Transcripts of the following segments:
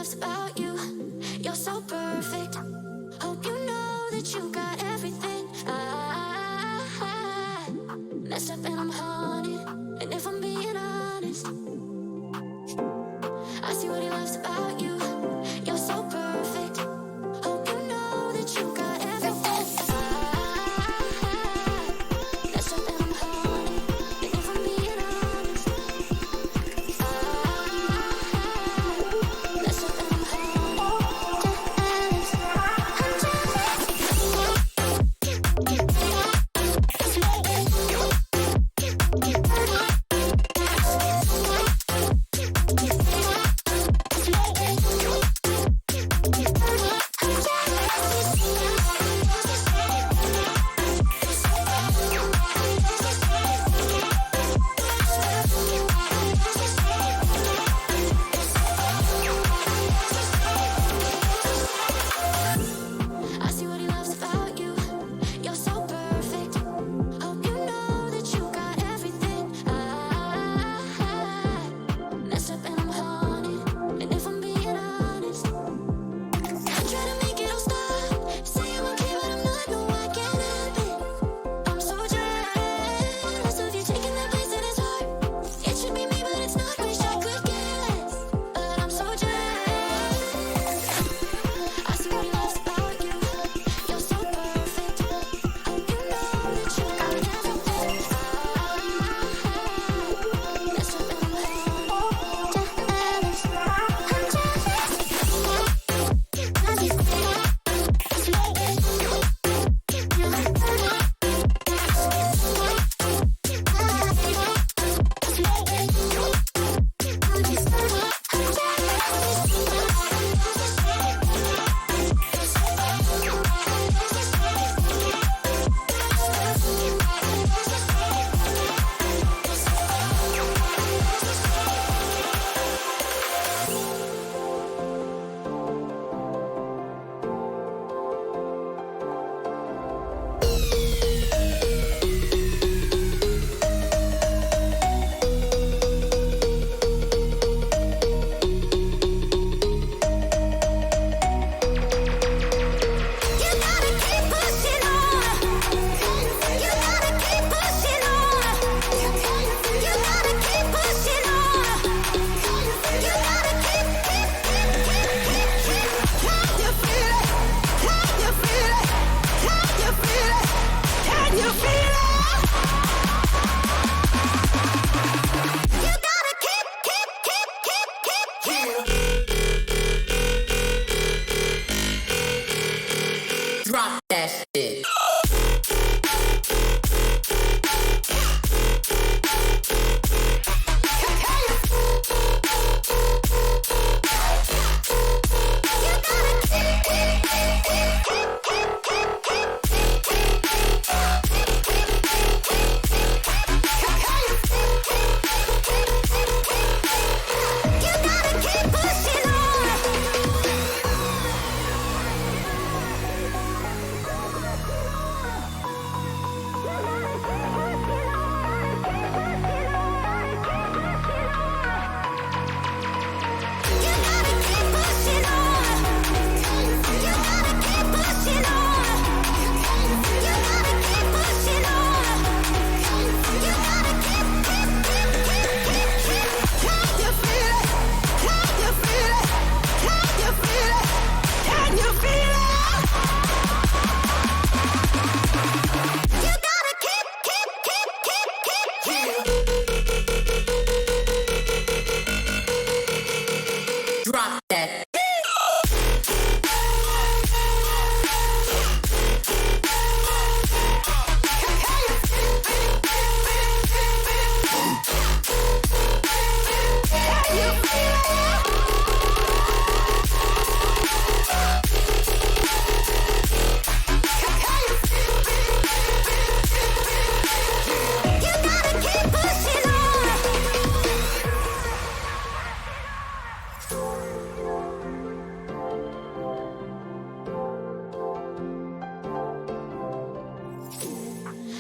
loves about you. You're so perfect. Hope you know that you got everything. I messed up and I'm haunted. And if I'm being honest, I see what he loves about you. You're so perfect. Hope you know that you got everything. I messed up and I'm haunted. And if I'm being honest, messed up and I'm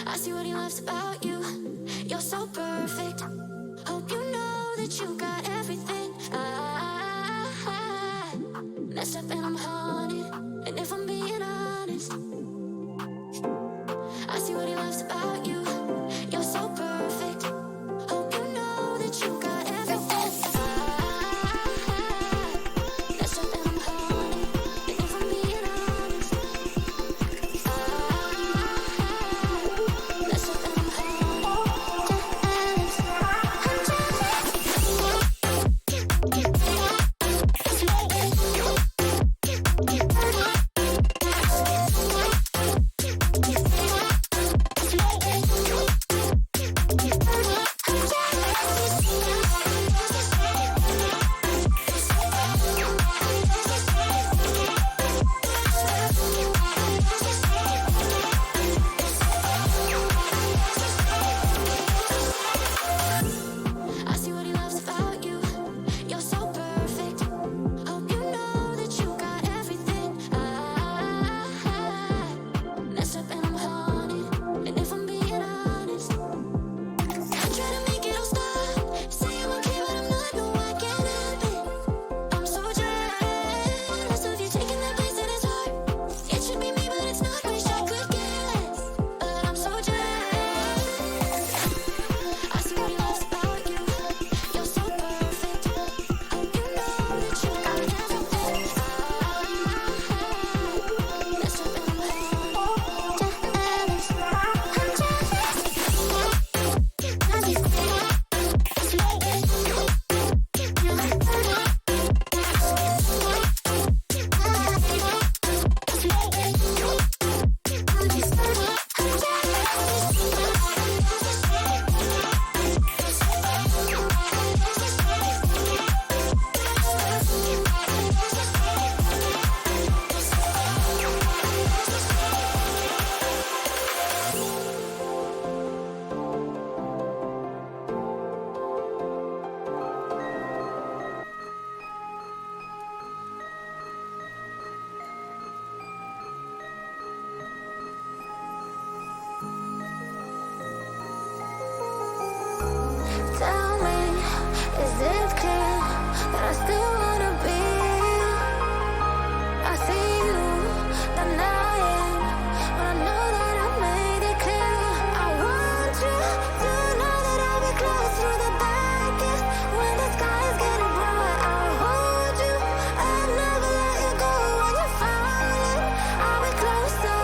I see what he loves about you. You're so perfect. Hope you know that you got everything. I Messed up and I'm haunted. And if I'm being honest, I see what he loves about you. You're so perfect. Hope you know that you got everything. Messed up and I'm haunted. And if I'm being honest, messed up and I'm I see what he loves about you. You're so perfect. Hope you know that you got everything. Messed up and I'm haunted. And if I'm being honest, I try to make it all stop. Say I'm okay, but I'm not. No, I can't help it. I'm so jealous of you taking that place in his heart. It should be me, but it's not. Wish I could get less, but I'm so jealous. I see what he loves about you. You're so perfect. Hope you know that you got everything. Messed up and I'm tell me, is it clear that I still wanna be? I see you denying, but I know that I made it clear. I want you to know that I'll be close through the darkest. When the sky is getting bright, I'll hold you. I'll never let you go. When you're falling, I'll be closer.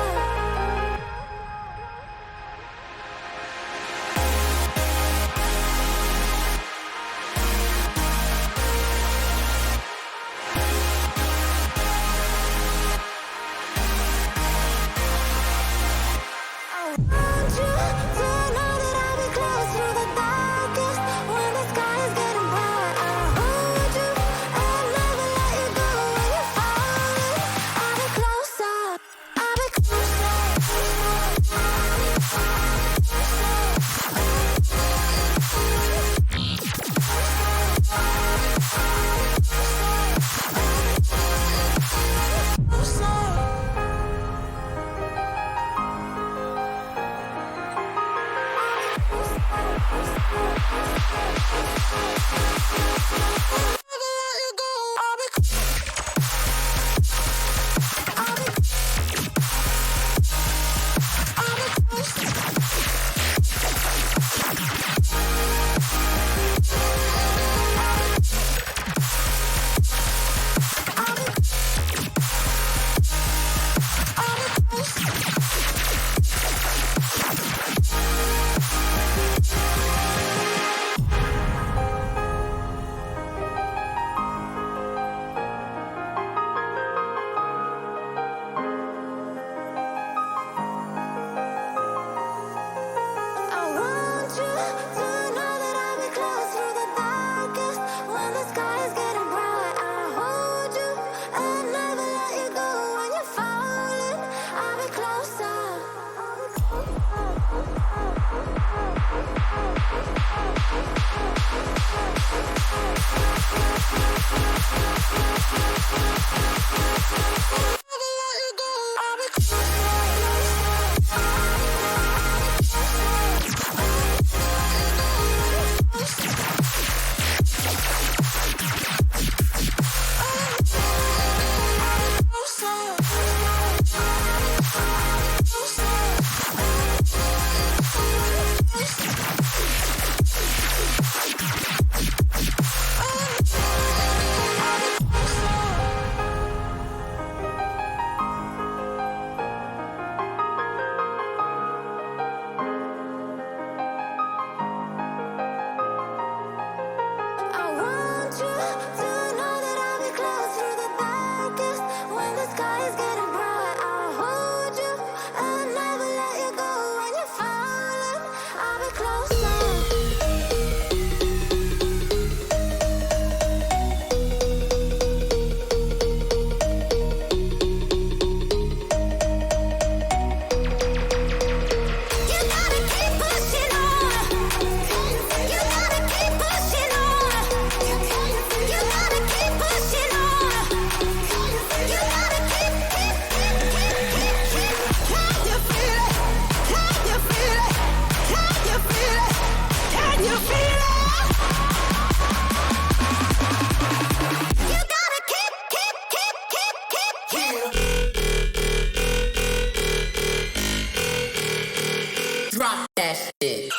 Drop that shit.